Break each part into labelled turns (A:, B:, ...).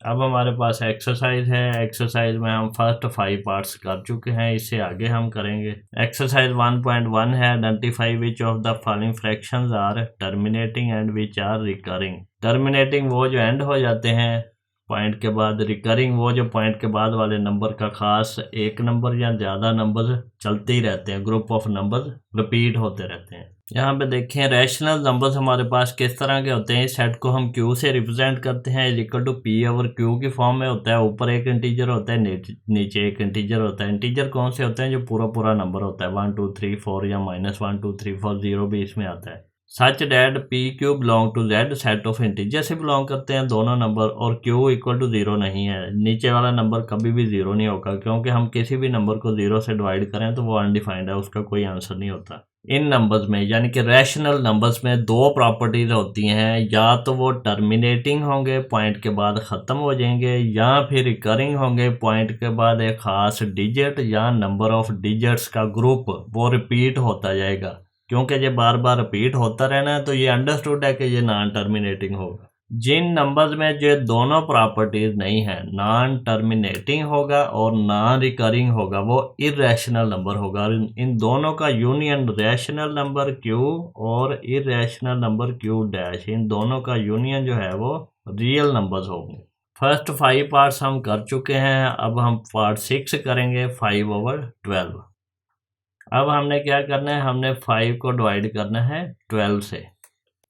A: अब हमारे पास एक्सरसाइज है। एक्सरसाइज में हम फर्स्ट 5 पार्ट्स कर चुके हैं, इससे आगे हम करेंगे। एक्सरसाइज 1.1 है, identify which of the following fractions are terminating and which are recurring. Terminating वो जो एंड हो जाते हैं पॉइंट के बाद, रिकरिंग वो जो पॉइंट के बाद वाले नंबर का खास एक नंबर या ज़्यादा नंबर चलते ही रहते हैं, ग्रुप ऑफ नंबर रिपीट होते रहते हैं। यहाँ पे देखें रैशनल नंबर्स हमारे पास किस तरह के होते हैं। इस सेट को हम क्यू से रिप्रेजेंट करते हैं, equal to P over Q की फॉर्म में होता है। ऊपर एक इंटीजर होता है, नीचे एक इंटीजर होता है। इंटीजर कौन से होते हैं? जो पूरा पूरा नंबर होता है, 1 2 3 4 या -1 2 3 4, 0 भी इसमें आता है। Such that P Q belong to Z set of integer से बिलोंग करते हैं दोनों नंबर, और क्यू इक्वल टू 0 नहीं है। नीचे वाला नंबर कभी भी 0 नहीं होगा, क्योंकि हम किसी भी नंबर को 0 से डिवाइड करें तो वो अनडिफाइंड है, उसका कोई आंसर नहीं होता। इन नंबर्स में यानी कि रैशनल नंबर्स में दो प्रॉपर्टीज होती हैं, या तो वो टर्मिनेटिंग होंगे, पॉइंट के बाद ख़त्म हो जाएंगे, या फिर रिकरिंग होंगे, पॉइंट के बाद एक ख़ास डिजिट या नंबर ऑफ डिजिट्स का ग्रुप वो रिपीट होता जाएगा। क्योंकि ये बार बार रिपीट होता रहना है तो ये अंडरस्टूड है कि ये नॉन टर्मिनेटिंग होगा। जिन नंबर्स में जो दोनों प्रॉपर्टीज नहीं है, नॉन टर्मिनेटिंग होगा और नॉन रिकरिंग होगा, वो इरेशनल नंबर होगा। इन दोनों का यूनियन रैशनल नंबर क्यू और इरेशनल नंबर क्यू डैश, इन दोनों का यूनियन जो है वो रियल नंबर्स होंगे। फर्स्ट 5 पार्ट्स हम कर चुके हैं, अब हम पार्ट 6 करेंगे, 5/12। अब हमने क्या करना है, हमने 5 को डिवाइड करना है 12 से।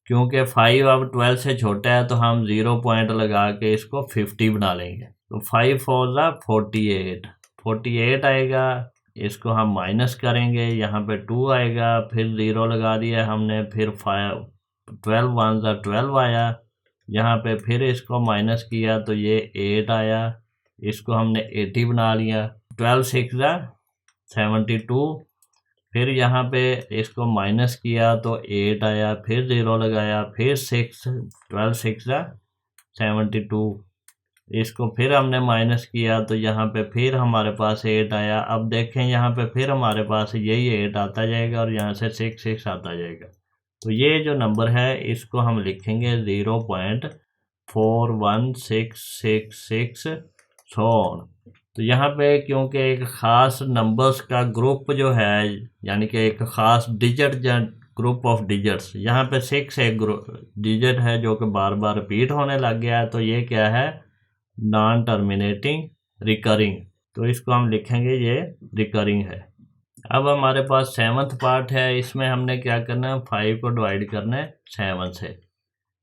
A: क्योंकि 5 अब 12 से छोटा है तो हम 0 पॉइंट लगा के इसको 50 बना लेंगे। तो 5 4 48, 48 आएगा। इसको हम माइनस करेंगे, यहाँ पे 2 आएगा, फिर 0 लगा दिया हमने, फिर 5 12 1 12 आया। यहाँ पे फिर इसको माइनस किया तो ये 8 आया, इसको हमने 80 बना लिया। 12 6 72, फिर यहाँ पे इसको माइनस किया तो 8 आया, फिर 0 लगाया, फिर 6 12 6 72, इसको फिर हमने माइनस किया तो यहाँ पे फिर हमारे पास 8 आया। अब देखें यहाँ पे फिर हमारे पास यही 8 आता जाएगा और यहाँ से 6 6 आता जाएगा। तो ये जो नंबर है इसको हम लिखेंगे 0.4166 सोन। तो यहाँ पे क्योंकि एक ख़ास नंबर्स का ग्रुप जो है, यानी कि एक ख़ास डिजिट या ग्रुप ऑफ डिजिट्स, यहाँ पे 6 एक डिजिट है जो कि बार बार रिपीट होने लग गया है, तो ये क्या है, नॉन टर्मिनेटिंग रिकरिंग। तो इसको हम लिखेंगे ये रिकरिंग है। अब हमारे पास 7th पार्ट है, इसमें हमने क्या करना है, 5 को डिवाइड करना है 7 से।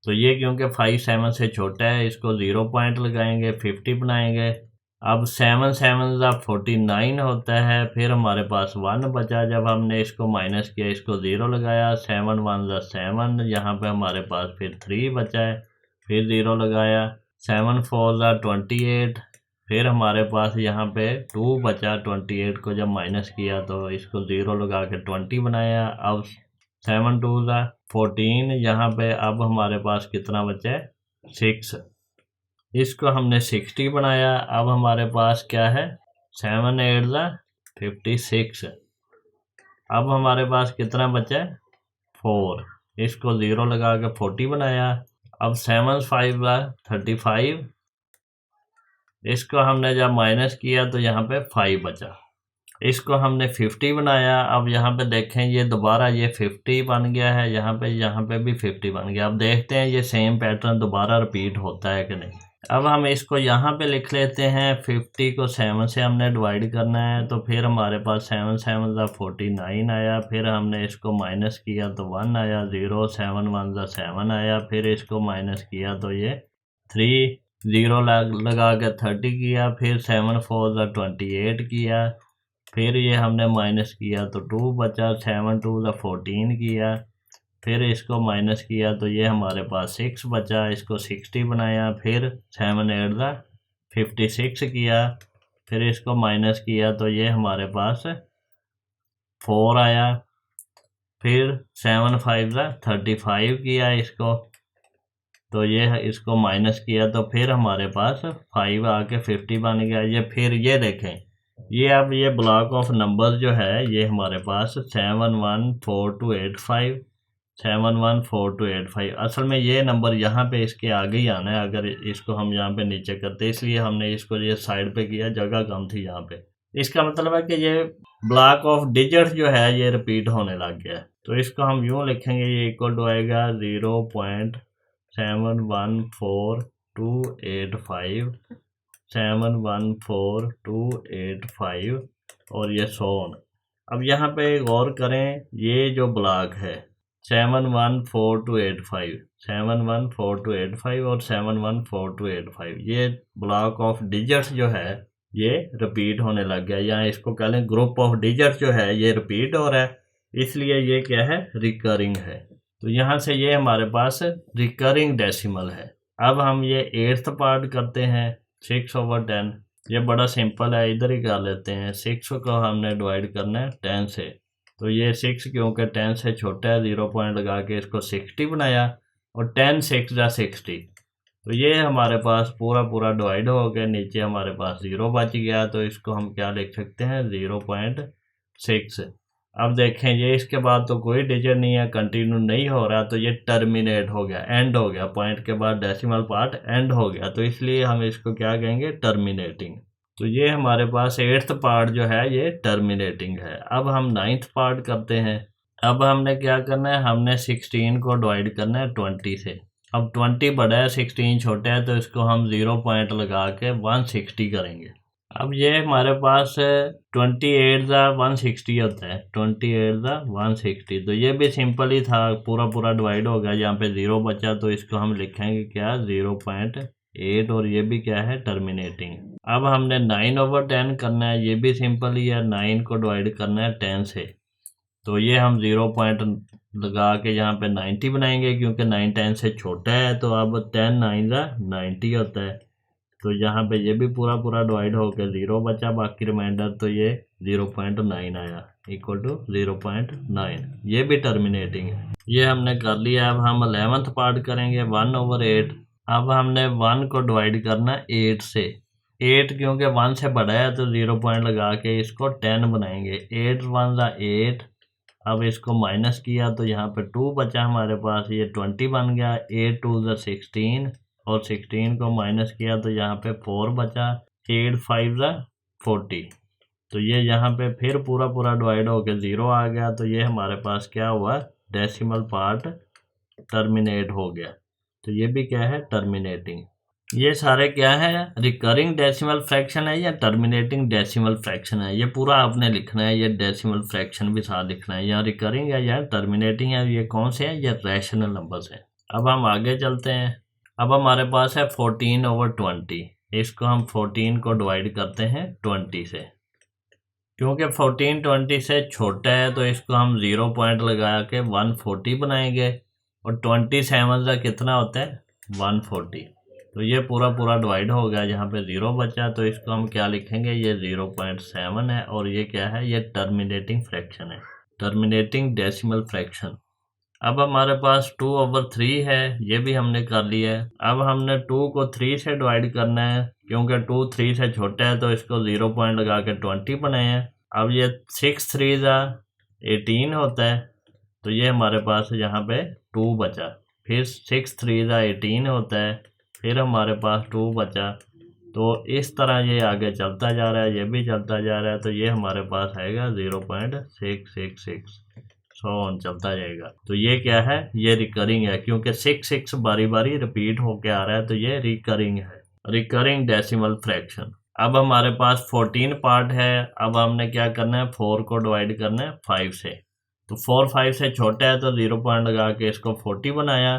A: तो ये क्योंकि 5 7 से छोटा है, इसको 0 पॉइंट लगाएंगे, 50 बनाएंगे। अब 7 7 49 होता है, फिर हमारे पास 1 बचा। जब हमने इसको माइनस किया, इसको 0 लगाया, 7 1 7, यहाँ पे हमारे पास फिर 3 बचा है, फिर 0 लगाया, 7 4 28, फिर हमारे पास यहाँ पे 2 बचा। 28 को जब माइनस किया तो इसको 0 लगा के 20 बनाया। अब 7 2 14, यहाँ पे अब हमारे पास कितना बचा है, 6, इसको हमने 60 बनाया। अब हमारे पास क्या है, 7 8 56, अब हमारे पास कितना बचा है, 4, इसको 0 लगा के 40 बनाया। अब 7 5 35, इसको हमने जब माइनस किया तो यहाँ पे 5 बचा, इसको हमने 50 बनाया। अब यहाँ पे देखें ये दोबारा ये 50 बन गया है, यहाँ पे भी 50 बन गया। अब देखते हैं ये सेम पैटर्न दोबारा रिपीट होता है कि नहीं। अब हम इसको यहाँ पे लिख लेते हैं, 50 को 7 से हमने डिवाइड करना है, तो फिर हमारे पास 7 7 49 आया, फिर हमने इसको माइनस किया तो 1 आया, 0 7 1 7 आया, फिर इसको माइनस किया तो ये 3, 0 लगा के 30 किया, फिर 7 4 28 किया, फिर ये हमने माइनस किया तो 2 बचा, 7 2 14 किया, फिर इसको माइनस किया तो ये हमारे पास 6 बचा, इसको 60 बनाया, फिर 7 8 56 किया, फिर इसको माइनस किया तो ये हमारे पास 4 आया, फिर 7 5 35 किया इसको, तो ये इसको माइनस किया तो फिर हमारे पास 5 आके 50 बन गया। ये फिर ये देखें, ये अब ये ब्लॉक ऑफ नंबर्स जो है ये हमारे पास 7 1 4 2 8 5, 714,285। असल में ये नंबर यहाँ पे इसके आगे ही आना है अगर इसको हम यहाँ पे नीचे करते, इसलिए हमने इसको ये साइड पे किया, जगह कम थी यहाँ पे। इसका मतलब है कि ये ब्लॉक ऑफ डिजिट जो है ये रिपीट होने लग गया है। तो इसको हम यूँ लिखेंगे, ये इक्वल टू आएगा 0.714285, 714,285 और ये सोन। अब यहाँ पे गौर करें, ये जो ब्लॉक है 714,285, 714,285 और 714,285, ये ब्लॉक ऑफ डिजिट्स जो है ये रिपीट होने लग गया, या इसको कह लें ग्रुप ऑफ डिजिट्स जो है ये रिपीट हो रहा है, इसलिए ये क्या है, रिकरिंग है। तो यहाँ से ये हमारे पास रिकरिंग डेसिमल है। अब हम ये 8th पार्ट करते हैं 6/10। ये बड़ा सिंपल है, इधर ही कर लेते हैं। 6 को हमने डिवाइड करना है 10 से, तो ये 6 क्योंकि 10 से छोटा है, 0 पॉइंट लगा के इसको 60 बनाया, और 10 6 जा 60। तो ये हमारे पास पूरा पूरा डिवाइड हो गया, नीचे हमारे पास 0 बच गया, तो इसको हम क्या लिख सकते हैं, 0.6। अब देखें, ये इसके बाद तो कोई डिजिट नहीं है, कंटिन्यू नहीं हो रहा, तो ये टर्मिनेट हो गया, एंड हो गया, पॉइंट के बाद डेसिमल पार्ट एंड हो गया, तो इसलिए हम इसको क्या कहेंगे, टर्मिनेटिंग। तो ये हमारे पास 8th पार्ट जो है ये टर्मिनेटिंग है। अब हम 9th पार्ट करते हैं। अब हमने क्या करना है, हमने 16 को डिवाइड करना है 20 से। अब 20 बड़ा है, 16 छोटा है, तो इसको हम 0 पॉइंट लगा के 160 करेंगे। अब ये हमारे पास 28/160 होता है, 28/160। तो ये भी सिंपल ही था, पूरा पूरा डिवाइड हो गया, यहाँ पे 0 बचा, तो इसको हम लिखेंगे क्या, 0.8, और ये भी क्या है, टर्मिनेटिंग। अब हमने 9/10 करना है, ये भी सिंपल ही है, 9 को डिवाइड करना है 10 से, तो ये हम 0 पॉइंट लगा के यहाँ पे 90 बनाएंगे, क्योंकि 9 10 से छोटा है, तो अब 10 9 होता है, तो यहाँ पे ये भी पूरा पूरा डिवाइड होकर 0 बचा, बाकी रिमाइंडर, तो ये 0.9 आया, इक्वल टू 0.9। ये भी टर्मिनेटिंग है, ये हमने कर लिया। अब हम 11th पार्ट करेंगे 1/8। अब हमने 1 को डिवाइड करना 8 से, 8 क्योंकि 1 से बड़ा है, तो 0 पॉइंट लगा के इसको 10 बनाएंगे, 8 1 8। अब इसको माइनस किया, तो यहाँ पे 2 बचा हमारे पास, ये 20 बन गया, 8 2 16, और 16 को माइनस किया, तो यहाँ पे 4 बचा, 8 5 40। तो ये यहाँ पे फिर पूरा पूरा डिवाइड होके 0 आ गया, तो ये हमारे पास क्या हुआ, डेसिमल पार्ट टर्मिनेट हो गया। तो ये भी क्या है, टर्मिनेटिंग। ये सारे क्या है, रिकरिंग डेसिमल फ्रैक्शन है या टर्मिनेटिंग डेसिमल फ्रैक्शन है, ये पूरा आपने लिखना है। ये डेसिमल फ्रैक्शन भी साथ लिखना है, या रिकरिंग है या टर्मिनेटिंग है, ये कौन से है, ये रैशनल नंबर्स है। अब हम आगे चलते हैं। अब हमारे पास है 14/20। इसको हम 14 को डिवाइड करते हैं 20 से, क्योंकि 14 20 से छोटा है, तो इसको हम 0 पॉइंट लगा के 140 बनाएंगे, और 27 का कितना होता है, 140। तो ये पूरा पूरा डिवाइड हो गया, यहाँ पे 0 बचा, तो इसको हम क्या लिखेंगे, ये 0.7 है, और ये क्या है, ये टर्मिनेटिंग फ्रैक्शन है, टर्मिनेटिंग डेसिमल फ्रैक्शन। अब हमारे पास 2/3 है, ये भी हमने कर लिया है। अब हमने 2 को 3 से डिवाइड करना है, क्योंकि 2 3 से छोटा है, तो इसको 0 पॉइंट लगा के 20 बनाए हैं। अब ये 6 3 18 होता है, तो ये हमारे पास यहाँ पे 2 बचा, फिर 6 3 18 होता है, फिर हमारे पास 2 बचा। तो इस तरह ये आगे चलता जा रहा है, ये भी चलता जा रहा है, तो ये हमारे पास आएगा 0.666, चलता जाएगा। तो ये क्या है, ये रिकरिंग है, क्योंकि 6 बारी बारी रिपीट होके आ रहा है, तो ये रिकरिंग है, रिकरिंग डेसिमल फ्रैक्शन। अब हमारे पास 14 पार्ट है। अब हमने क्या करना है, 4 को डिवाइड करना है 5 से, तो 4 5 से छोटा है, तो 0 पॉइंट लगा के इसको 40 बनाया,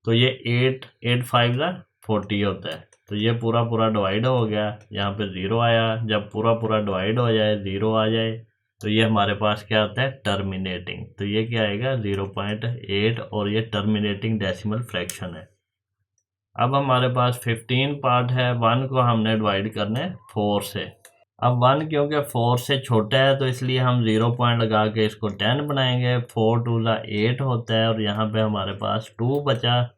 A: तो ये 8 8 5 40 होता है। तो ये पूरा पूरा डिवाइड हो गया, यहाँ पे 0 आया। जब पूरा पूरा डिवाइड हो जाए, 0 आ जाए, तो ये हमारे पास क्या होता है, टर्मिनेटिंग। तो ये क्या आएगा, 0.8, और ये टर्मिनेटिंग डेसिमल फ्रैक्शन है। अब हमारे पास 15 पार्ट है। 1 को हमने डिवाइड करना है 4 से। अब 1 क्योंकि 4 से छोटा है, तो इसलिए हम 0 पॉइंट लगा के इसको 10 बनाएंगे। 4 2 8 होता है, और यहाँ पे हमारे पास 2 बचा,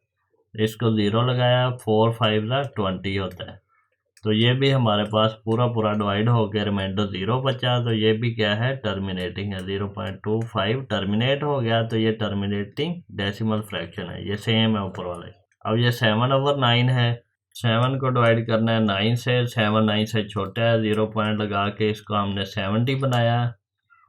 A: इसको 0 लगाया, 4 5 20 होता है। तो ये भी हमारे पास पूरा पूरा डिवाइड होकर रिमाइंडर 0 बचा, तो ये भी क्या है, टर्मिनेटिंग है। 0.25 टर्मिनेट हो गया, तो ये टर्मिनेटिंग डेसिमल फ्रैक्शन है, ये सेम है ऊपर वाले। अब ये 7/9 है, 7 को डिवाइड करना है 9 से, 7 9 से छोटा है, 0 पॉइंट लगा के इसको हमने 70 बनाया,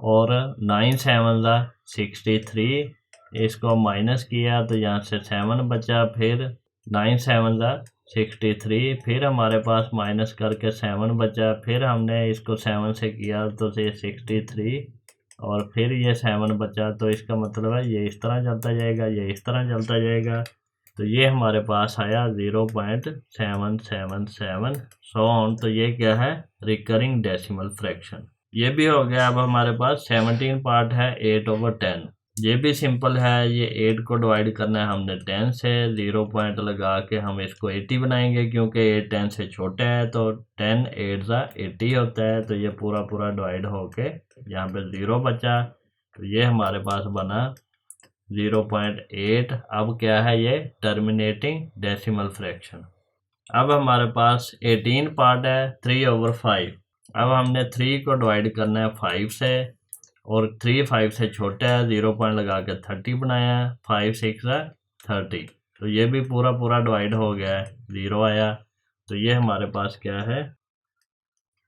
A: और 9 7 63, इसको माइनस किया तो यहाँ से 7 बचा, फिर 9 7 63, फिर हमारे पास माइनस करके 7 बचा, फिर हमने इसको 7 से किया तो ये 63, और फिर ये 7 बचा, तो इसका मतलब है ये इस तरह चलता जाएगा, ये इस तरह चलता जाएगा, तो ये हमारे पास आया 0.777 सो ऑन। तो ये क्या है, रिकरिंग डेसिमल फ्रैक्शन। ये भी हो गया। अब हमारे पास 17 पार्ट है 8/10। ये भी सिंपल है, ये 8 को डिवाइड करना है हमने 10 से, 0 पॉइंट लगा के हम इसको 80 बनाएंगे, क्योंकि 8 10 से छोटा है, तो 10 8 80 होता है, तो ये पूरा पूरा डिवाइड होके यहाँ पे 0 बचा, तो ये हमारे पास बना 0.8। अब क्या है, ये टर्मिनेटिंग डेसिमल फ्रैक्शन। अब हमारे पास 18 पार्ट है 3/5। अब हमने 3 को डिवाइड करना है 5 से, और 3 5 से छोटा है, 0 पॉइंट लगा के 30 बनाया है, 5 6 30, तो ये भी पूरा पूरा डिवाइड हो गया है, 0 आया, तो ये हमारे पास क्या है,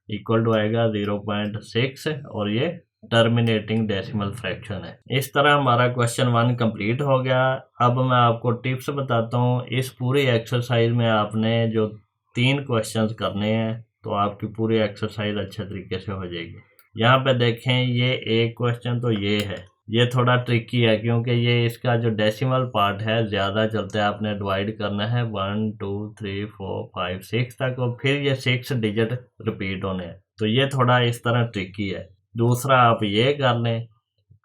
A: इक्वल टू आएगा 0.6, और ये टर्मिनेटिंग डेसिमल फ्रैक्शन है। इस तरह हमारा क्वेश्चन 1 कंप्लीट हो गया। अब मैं आपको टिप्स बताता हूँ। इस पूरी एक्सरसाइज में आपने जो 3 क्वेश्चंस करने हैं, तो आपकी पूरी एक्सरसाइज अच्छे तरीके से हो जाएगी। यहाँ पे देखें, ये एक क्वेश्चन तो ये है, ये थोड़ा ट्रिकी है, क्योंकि ये इसका जो डेसिमल पार्ट है ज़्यादा चलता है। आपने डिवाइड करना है 1 2 3 4 5 6 तक, और फिर ये 6 डिजिट रिपीट होने हैं, तो ये थोड़ा इस तरह ट्रिकी है। दूसरा आप ये कर लें,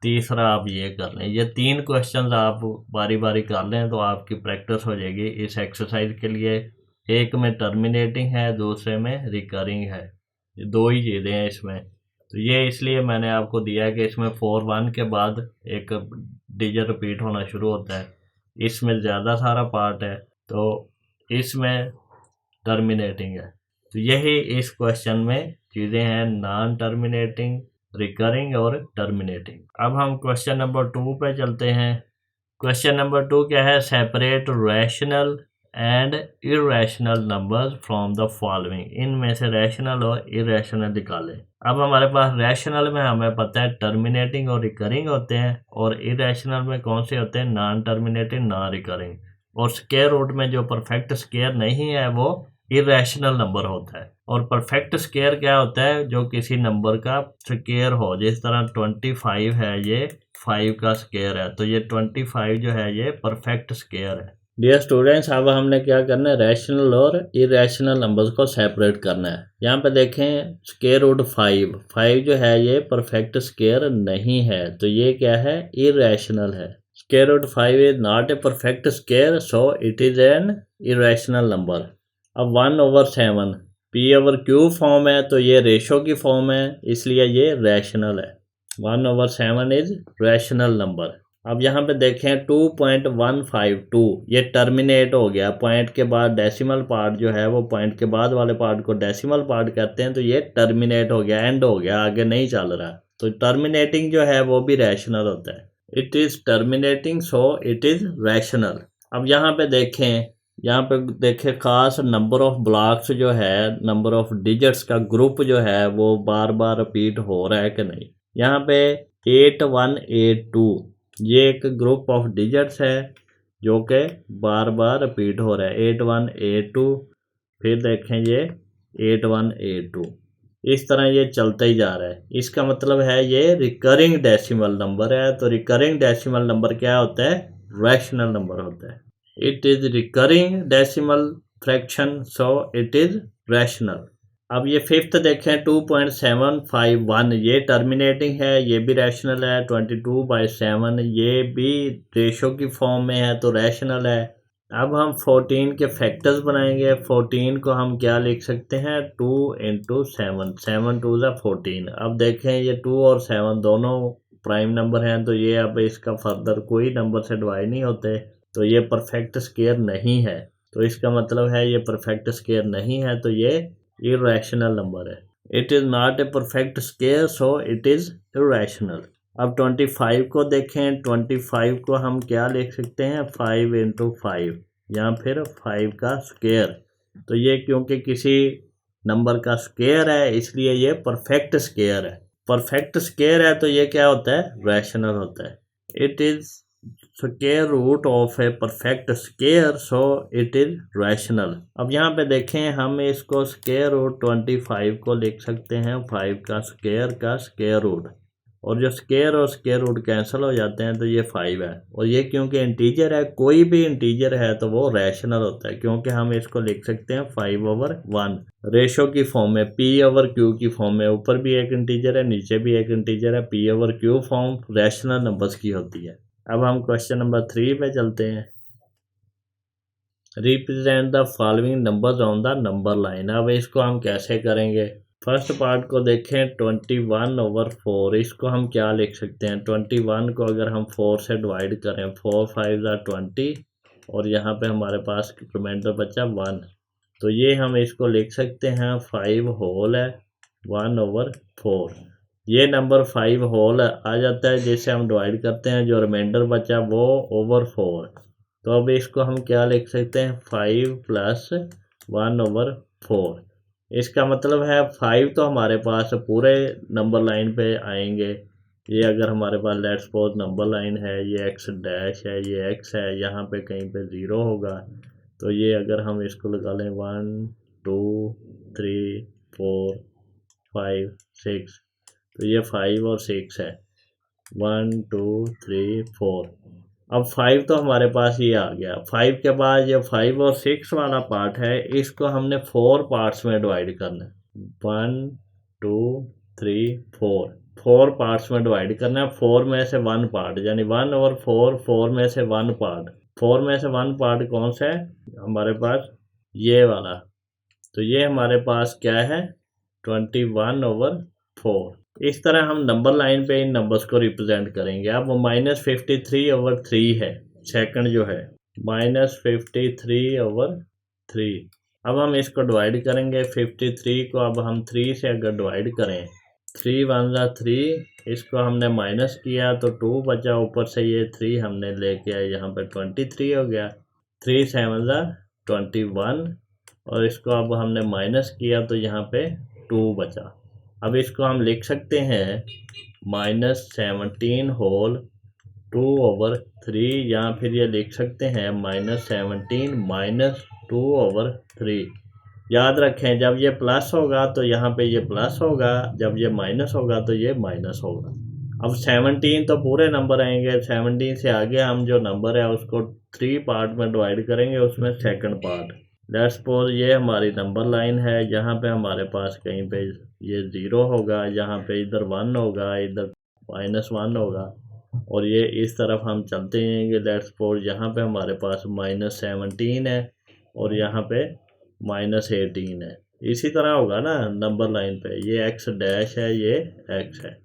A: तीसरा आप ये कर लें, ये 3 क्वेश्चन आप बारी बारी कर लें, तो आपकी प्रैक्टिस हो जाएगी इस एक्सरसाइज के लिए। एक में टर्मिनेटिंग है, दूसरे में रिकरिंग है, ये 2 ही चीज़ें हैं इसमें। तो ये इसलिए मैंने आपको दिया है कि इसमें 4 1 के बाद एक डिजिट रिपीट होना शुरू होता है, इसमें ज़्यादा सारा पार्ट है, तो इसमें टर्मिनेटिंग है। तो यही इस क्वेश्चन में चीज़ें हैं, नॉन टर्मिनेटिंग, रिकरिंग और टर्मिनेटिंग। अब हम क्वेश्चन नंबर 2 पे चलते हैं। क्वेश्चन नंबर 2 क्या है, separate rational and irrational numbers from the following. इनमें से रैशनल और इरेशनल निकालें। अब हमारे पास रैशनल में हमें पता है टर्मिनेटिंग और रिकरिंग होते हैं, और इरेशनल में कौन से होते हैं, नॉन टर्मिनेटिंग नॉन रिकरिंग, और स्क्वायर रूट में जो परफेक्ट स्क्वायर नहीं है वो इरेशनल नंबर होता है। और परफेक्ट स्क्वायर क्या होता है, जो किसी नंबर का स्क्वायर हो, जिस तरह 25 है, ये 5 का स्क्वायर है, तो ये 25 जो है ये परफेक्ट स्क्वायर है। डियर स्टूडेंट्स, अब हमने क्या करना है, रैशनल और इरेशनल नंबर्स को सेपरेट करना है। यहाँ पे देखें, स्क्वायर रूट 5 जो है ये परफेक्ट स्क्वायर नहीं है, तो ये क्या है, इरेशनल है। Square root 5 is not a perfect square, so it is an irrational number. अब 1/7 p/q फॉर्म है, तो ये रेशो की फॉर्म है, इसलिए ये रैशनल है। 1/7 इज रैशनल नंबर। अब यहाँ पे देखें 2.152, ये टर्मिनेट हो गया, पॉइंट के बाद डेसिमल पार्ट जो है वो पॉइंट के बाद वाले पार्ट को डेसिमल पार्ट कहते हैं, तो ये टर्मिनेट हो गया, एंड हो गया, आगे नहीं चल रहा, तो टर्मिनेटिंग जो है वो भी रैशनल होता है। It is terminating, so it is rational. अब यहाँ पे देखें खास नंबर ऑफ ब्लॉक्स जो है, नंबर ऑफ डिजिट्स का ग्रुप जो है वो बार बार रिपीट हो रहा है कि नहीं। यहाँ पे 8182 ये एक ग्रुप ऑफ डिजिट्स है जो कि बार बार रिपीट हो रहा है, 8182, फिर देखें ये 8182, इस तरह ये चलता ही जा रहा है। इसका मतलब है ये रिकरिंग डेसिमल नंबर है। तो रिकरिंग डेसिमल नंबर क्या होता है, रैशनल नंबर होता है। It is recurring decimal fraction, so it is rational. अब ये फिफ्थ देखें 2.751, ये टर्मिनेटिंग है, ये भी रैशनल है। 22/7 ये भी रेशो की फॉर्म में है, तो रैशनल है। अब हम 14 के फैक्टर्स बनाएंगे। 14 को हम क्या लिख सकते हैं, 2 × 7, 7 2 14। अब देखें ये 2 और 7 दोनों प्राइम नंबर हैं, तो ये अब इसका फर्दर कोई नंबर से डिवाइड नहीं होते, तो ये परफेक्ट स्क्वायर नहीं है। तो इसका मतलब है ये परफेक्ट स्क्वायर नहीं है, तो ये इरेशनल नंबर है। It is not a perfect square so it is irrational. अब 25 को देखें, 25 को हम क्या लिख सकते हैं, 5 इंटू 5 या फिर 5 का स्केयर। तो ये क्योंकि किसी नंबर का स्केयर है इसलिए ये परफेक्ट स्केयर है। परफेक्ट स्केयर है तो ये क्या होता है, रैशनल होता है। It is square root of a perfect square so it is rational. अब यहाँ पे देखें, हम इसको स्क्वायर रूट 25 को लिख सकते हैं 5 का स्क्वायर रूट, और जो स्क्वायर और स्क्वायर रूट कैंसिल हो जाते हैं तो ये 5 है। और ये क्योंकि इंटीजर है, कोई भी इंटीजर है तो वो रैशनल होता है, क्योंकि हम इसको लिख सकते हैं 5/1 रेशो की फॉर्म में, p/q की फॉर्म में। ऊपर भी एक इंटीजर है, नीचे भी एक इंटीजर है। p/q फॉर्म रैशनल नंबर्स की होती है। अब हम क्वेश्चन नंबर 3 पे चलते हैं। Represent the following numbers on the number line. अब इसको हम कैसे करेंगे, फर्स्ट पार्ट को देखें, 21/4। इसको हम क्या लिख सकते हैं, 21 को अगर हम 4 से डिवाइड करें, 4 5 20, और यहाँ पे हमारे पास रिमाइंडर बचा 1, तो ये हम इसको लिख सकते हैं 5 होल है 1/4। ये नंबर 5 होल आ जाता है, जिसे हम डिवाइड करते हैं, जो रिमाइंडर बचा वो ओवर 4। तो अब इसको हम क्या लिख सकते हैं, 5 + 1/4। इसका मतलब है 5 तो हमारे पास पूरे नंबर लाइन पे आएंगे। ये अगर हमारे पास लेट्स सपोज नंबर लाइन है, ये x डैश है, ये x है, यहाँ पे कहीं पे 0 होगा। तो ये अगर हम इसको लगा लें 1 2 3 4 5 6, तो ये 5 और 6 है, 1 2 3 4। अब 5 तो हमारे पास ये आ गया। 5 के बाद ये 5 और 6 वाला पार्ट है, इसको हमने 4 पार्ट्स में डिवाइड करना है। 1 2 3 4 4 पार्ट्स में डिवाइड करना है। 4 में से 1 पार्ट, यानी 1/4, 4 में से 1 पार्ट। 4 में से 1 पार्ट कौन सा है हमारे पास, ये वाला। तो ये हमारे पास क्या है, 21/4। इस तरह हम नंबर लाइन पे इन नंबर्स को रिप्रेजेंट करेंगे। अब -53/3 है, सेकंड जो है -53/3। अब हम इसको डिवाइड करेंगे 53 को। अब हम 3 से अगर डिवाइड करें, 3 1 3, इसको हमने माइनस किया तो 2 बचा, ऊपर से ये 3 हमने लेके आए, यहाँ पे 23 हो गया। 3 7 21, और इसको अब हमने माइनस किया तो यहाँ पे 2 बचा। अब इसको हम लिख सकते हैं -17 होल 2/3, या फिर ये लिख सकते हैं -17 - 2/3। याद रखें, जब ये प्लस होगा तो यहाँ पे ये प्लस होगा, जब ये माइनस होगा तो ये माइनस होगा। अब 17 तो पूरे नंबर आएंगे, 17 से आगे हम जो नंबर है उसको 3 पार्ट में डिवाइड करेंगे, उसमें सेकंड पार्ट। लेट्स सपोज ये हमारी नंबर लाइन है, यहाँ पे हमारे पास कहीं पे ये 0 होगा, यहाँ पे इधर 1 होगा, इधर -1 होगा, और ये इस तरफ हम चलते जाएंगे। लेट्स सपोज यहाँ पे हमारे पास -17 है और यहाँ पे -18 है। इसी तरह होगा ना नंबर लाइन पे, ये x डैश है, ये x है।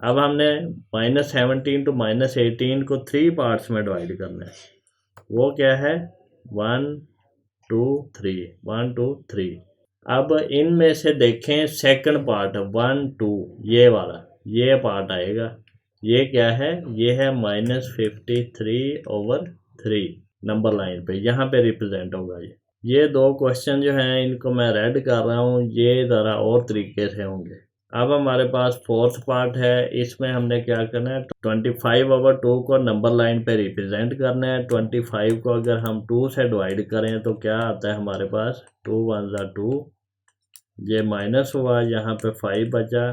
A: अब हमने -17 to -18 को 3 पार्ट्स में डिवाइड करना है। वो क्या है, 1 2 3 1 2 3। अब इनमें से देखें सेकंड पार्ट 1 2, ये वाला, ये पार्ट आएगा। ये क्या है, ये है -53/3 नंबर लाइन पे, यहाँ पे रिप्रेजेंट होगा। ये 2 क्वेश्चन जो हैं इनको मैं रेड कर रहा हूँ, ये ज़रा और तरीके से होंगे। अब हमारे पास फोर्थ पार्ट है, इसमें हमने क्या करना है, 25/2 को नंबर लाइन पे रिप्रेजेंट करना है। 25 को अगर हम 2 से डिवाइड करें तो क्या आता है हमारे पास, 2 1 2, ये माइनस हुआ, यहाँ पे 5 बचा,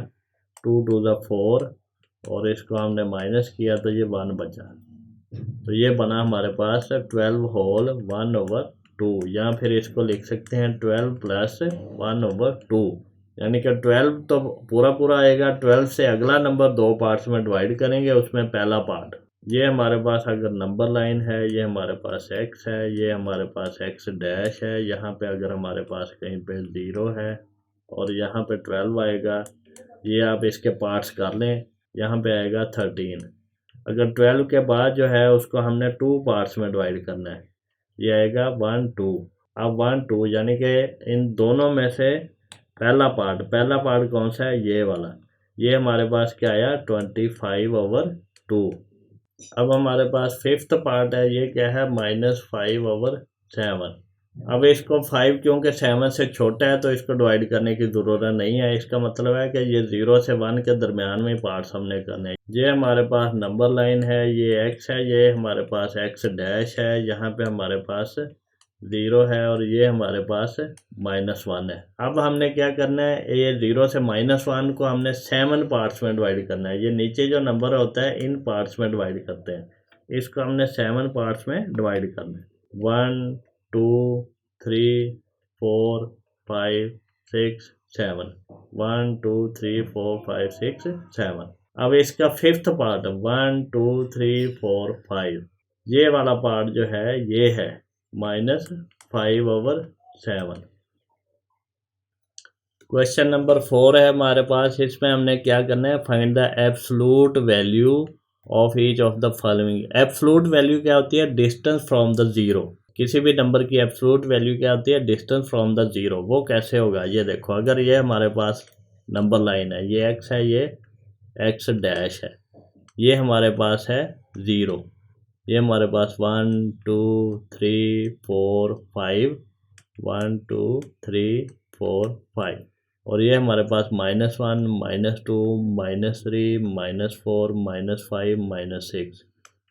A: 2 2 4, और इसको हमने माइनस किया तो ये 1 बचा। तो ये बना हमारे पास 12 होल 1/2, या फिर इसको लिख सकते हैं 12 + 1/2, यानी कि 12 तो पूरा आएगा। 12 से अगला नंबर 2 पार्ट्स में डिवाइड करेंगे, उसमें पहला पार्ट। ये हमारे पास अगर नंबर लाइन है, ये हमारे पास x है, ये हमारे पास x डैश है, यहाँ पे अगर हमारे पास कहीं पे 0 है, और यहाँ पे 12 आएगा। ये आप इसके पार्ट्स कर लें, यहाँ पे आएगा 13। अगर 12 के बाद जो है उसको हमने 2 पार्ट्स में डिवाइड करना है, ये आएगा 1 2। अब 1 2 यानी कि इन दोनों में से पहला पार्ट कौन सा है, ये वाला, ये हमारे पास क्या आया 25/2। अब हमारे पास फिफ्थ पार्ट है, ये क्या है -5/7। अब इसको 5 क्योंकि 7 से छोटा है तो इसको डिवाइड करने की ज़रूरत नहीं है। इसका मतलब है कि ये 0 से 1 के दरमियान में पार्ट्स हमने करने हैं। ये हमारे पास नंबर लाइन है, ये x है, ये हमारे पास x डैश है, यहाँ पे हमारे पास 0 है और ये हमारे पास -1 है। अब हमने क्या करना है, ये 0 से -1 को हमने 7 पार्ट्स में डिवाइड करना है। ये नीचे जो नंबर होता है इन पार्ट्स में डिवाइड करते हैं, इसको हमने 7 पार्ट्स में डिवाइड करना है। 1 2 3 4 5 6 7 1 2 3 4 5 6 7। अब इसका फिफ्थ पार्ट 1 2 3 4 5, ये वाला पार्ट जो है ये है -5/7। क्वेश्चन नंबर 4 है हमारे पास। इसमें हमने क्या करना है, find the absolute value of each of the following. Absolute value क्या होती है, डिस्टेंस फ्रॉम द जीरो। किसी भी नंबर की एब्सोल्यूट वैल्यू क्या होती है, डिस्टेंस फ्रॉम द जीरो। वो कैसे होगा, ये देखो, अगर ये हमारे पास नंबर लाइन है, ये x है, ये x डैश है, ये हमारे पास है 0, ये हमारे पास 1 2 3 4 5 1 2 3 4 5 और ये हमारे पास -1 -2 -3 -4 -5 -6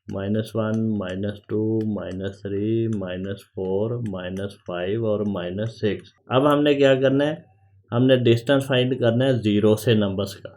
A: -1 -2 -3 -4 -5 और -6। अब हमने क्या करना है, हमने डिस्टेंस फाइंड करना है 0 से नंबर्स का।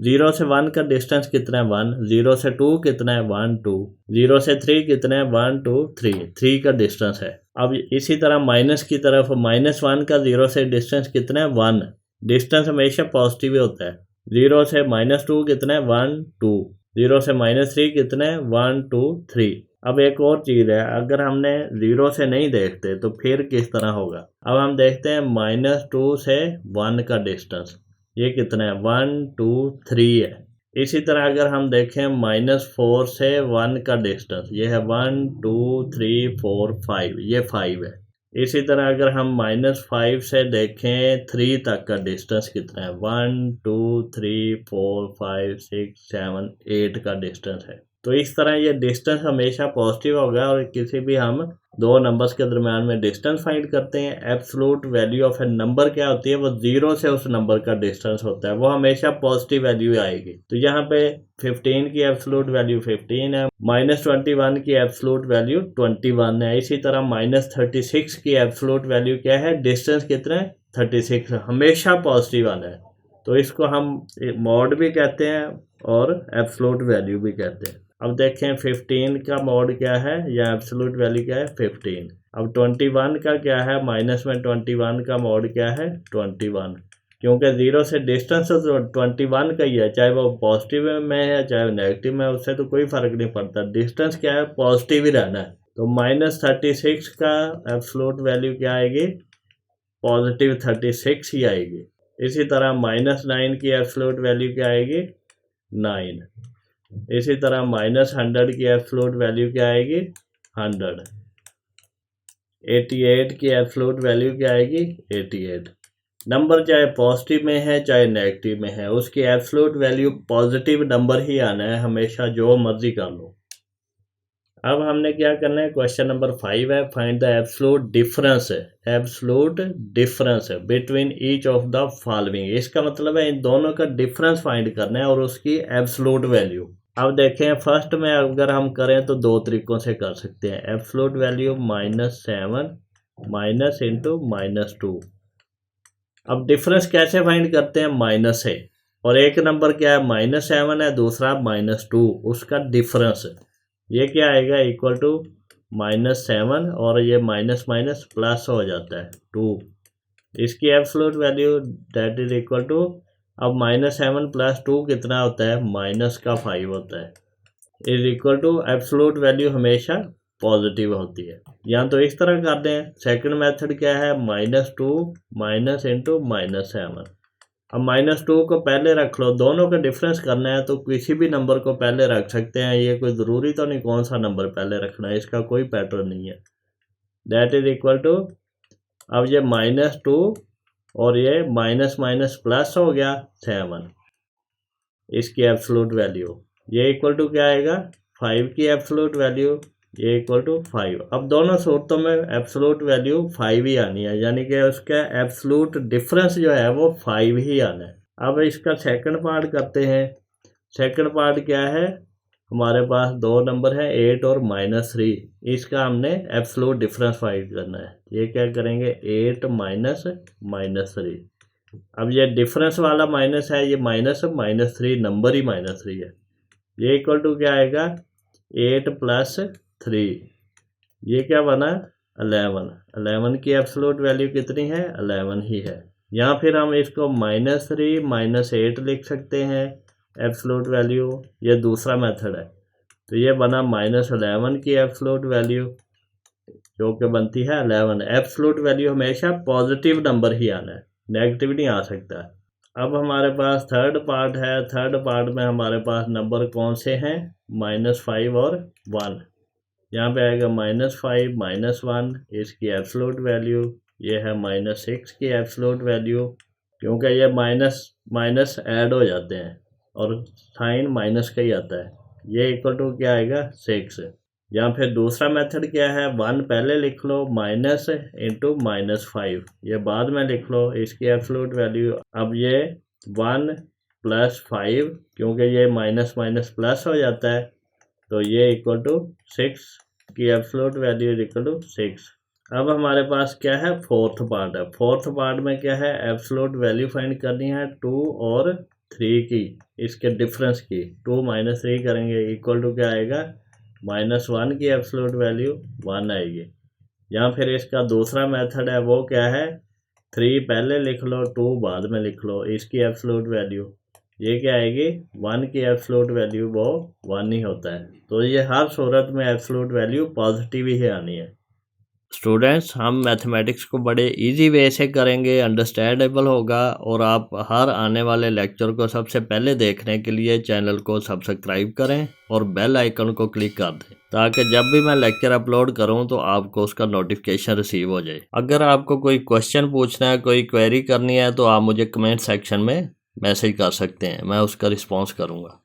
A: 0 से 1 का डिस्टेंस कितना है 1, 0 से 2 कितना है 1 2, 0 से 3 कितना है 1 2 3 का डिस्टेंस है। अब इसी तरह माइनस की तरफ -1 का 0 से डिस्टेंस कितना है 1, डिस्टेंस हमेशा पॉजिटिव ही होता है। 0 से -2 कितना है 1 2, 0 से -3 कितना है 1 2 3। अब एक और चीज़ है, अगर हमने 0 से नहीं देखते तो फिर किस तरह होगा। अब हम देखते हैं -2 से 1 का डिस्टेंस, ये कितना है 1 2 3 है। इसी तरह अगर हम देखें -4 से 1 का डिस्टेंस, ये है 1 2 3 4 5, ये 5 है। इसी तरह अगर हम -5 से देखें 3 तक का डिस्टेंस कितना है 1 2 3 4 5 6 7 8 का डिस्टेंस है। तो इस तरह ये डिस्टेंस हमेशा पॉजिटिव होगा और किसी भी हम दो नंबर्स के दरमियान में डिस्टेंस फाइंड करते हैं। Absolute value of A number क्या होती है, वो 0 से उस नंबर का डिस्टेंस होता है, वो हमेशा पॉजिटिव वैल्यू आएगी। तो यहाँ पे 15 की एब्सोल्यूट वैल्यू 15 है, -21 की एब्सोल्यूट वैल्यू 21 है। इसी तरह -36 की एब्सोल्यूट वैल्यू क्या है, डिस्टेंस कितना है 36, हमेशा पॉजिटिव आना है। तो इसको हम मॉड भी कहते हैं और एब्सोल्यूट वैल्यू भी कहते हैं। अब देखें 15 का मॉड क्या है या एब्सोल्यूट वैल्यू क्या है 15। अब 21 का क्या है, माइनस में 21 का मॉड क्या है 21, क्योंकि 0 से डिस्टेंस तो 21 का ही है, चाहे वो पॉजिटिव में है चाहे नेगेटिव में है, उससे तो कोई फर्क नहीं पड़ता, डिस्टेंस क्या है पॉजिटिव ही रहना है। तो -36 का एब्सोल्यूट वैल्यू क्या आएगी, पॉजिटिव 36 ही आएगी। इसी तरह -9 की एब्सोल्यूट वैल्यू क्या आएगी 9। इसी तरह -100 की एब्सोल्यूट वैल्यू क्या आएगी 100। 88 की एब्सोल्यूट वैल्यू क्या आएगी 88। नंबर चाहे पॉजिटिव में है चाहे नेगेटिव में है, उसकी एब्सोल्यूट वैल्यू पॉजिटिव नंबर ही आना है हमेशा, जो मर्जी कर लो। अब हमने क्या करना है, क्वेश्चन नंबर 5 है, फाइंड द एब्सोल्यूट डिफरेंस है, एब्सोल्यूट डिफरेंस है between each of the following. इसका मतलब है इन दोनों का डिफरेंस फाइंड करना है और उसकी एब्सोल्यूट वैल्यू। अब देखें फर्स्ट में अगर हम करें तो दो तरीकों से कर सकते हैं, एब्सोल्यूट वैल्यू -7 माइनस इंटू -2। अब डिफरेंस कैसे फाइंड करते हैं, माइनस से, और एक नंबर क्या है -7 है, दूसरा -2, उसका डिफरेंस ये क्या आएगा इक्वल टू -7 और ये माइनस माइनस प्लस हो जाता है 2। इसकी absolute value that is equal to, अब -7 + 2 कितना होता है -5 होता है, is equal to absolute value हमेशा पॉजिटिव होती है। या तो इस तरह करते हैं, सेकंड मेथड क्या है -2 माइनस इंटू -7। अब -2 को पहले रख लो, दोनों का डिफरेंस करना है तो किसी भी नंबर को पहले रख सकते हैं, ये कोई ज़रूरी तो नहीं कौन सा नंबर पहले रखना है, इसका कोई पैटर्न नहीं है। दैट इज इक्वल टू, अब ये -2 और ये माइनस माइनस प्लस हो गया 7, इसकी एब्सोल्यूट वैल्यू। ये इक्वल टू क्या आएगा 5 की एब्सोल्यूट वैल्यू, ये इक्वल टू 5। अब दोनों सूरतों में एब्सोल्यूट वैल्यू 5 ही आनी है, यानी कि उसका एब्सोल्यूट डिफरेंस जो है वो 5 ही आना है। अब इसका सेकंड पार्ट करते हैं। सेकंड पार्ट क्या है, हमारे पास दो नंबर है 8 और -3, इसका हमने एब्सोल्यूट डिफरेंस फाइंड करना है। ये क्या करेंगे 8 माइनस -3। अब ये डिफरेंस वाला माइनस है, ये -3 नंबर ही -3 है। ये इक्वल टू क्या आएगा 8 + 3, ये क्या बना 11। 11 की एब्सोल्यूट वैल्यू कितनी है 11 ही है। या फिर हम इसको -3 - 8 लिख सकते हैं एब्सोल्यूट वैल्यू, ये दूसरा मेथड है। तो ये बना -11 की एब्सोल्यूट वैल्यू जो कि बनती है 11। एब्सोल्यूट वैल्यू हमेशा पॉजिटिव नंबर ही आना है, नेगेटिव नहीं आ सकता। अब हमारे पास थर्ड पार्ट है। थर्ड पार्ट में हमारे पास नंबर कौन से हैं -5 और 1। यहाँ पे आएगा -5 -1, इसकी एब्सोल्यूट वैल्यू। ये है -6 की एब्सोल्यूट वैल्यू, क्योंकि ये माइनस माइनस ऐड हो जाते हैं और साइन माइनस का ही आता है। ये इक्वल टू क्या आएगा 6। या फिर दूसरा मेथड क्या है 1 पहले लिख लो, माइनस इंटू -5 ये बाद में लिख लो, इसकी एब्सोल्यूट वैल्यू। अब ये 1 + 5, क्योंकि ये माइनस माइनस प्लस हो जाता है, तो ये इक्वल टू 6 की एब्सोल्यूट वैल्यू इक्वल टू 6। अब हमारे पास क्या है फोर्थ पार्ट है। फोर्थ पार्ट में क्या है एब्सोल्यूट वैल्यू फाइंड करनी है 2 और 3 की, इसके डिफरेंस की। 2 - 3 करेंगे इक्वल टू क्या आएगा -1 की एब्सोल्यूट वैल्यू 1 आएगी। या फिर इसका दूसरा मेथड है, वो क्या है 3 पहले लिख लो 2 बाद में लिख लो, इसकी एब्सोल्यूट वैल्यू। ये क्या आएगी 1 की एब्सोल्यूट वैल्यू वो 1 ही होता है। तो ये हर सूरत में एब्सोल्यूट वैल्यू पॉजिटिव ही आनी है। स्टूडेंट्स, हम मैथमेटिक्स को बड़े इजी वे से करेंगे, अंडरस्टैंडेबल होगा, और आप हर आने वाले लेक्चर को सबसे पहले देखने के लिए चैनल को सब्सक्राइब करें और बेल आइकन को क्लिक कर दें, ताकि जब भी मैं लेक्चर अपलोड करूं तो आपको उसका नोटिफिकेशन रिसीव हो जाए। अगर आपको कोई क्वेश्चन पूछना है, कोई क्वेरी करनी है, तो आप मुझे कमेंट सेक्शन में मैसेज कर सकते हैं, मैं उसका रिस्पॉन्स करूँगा।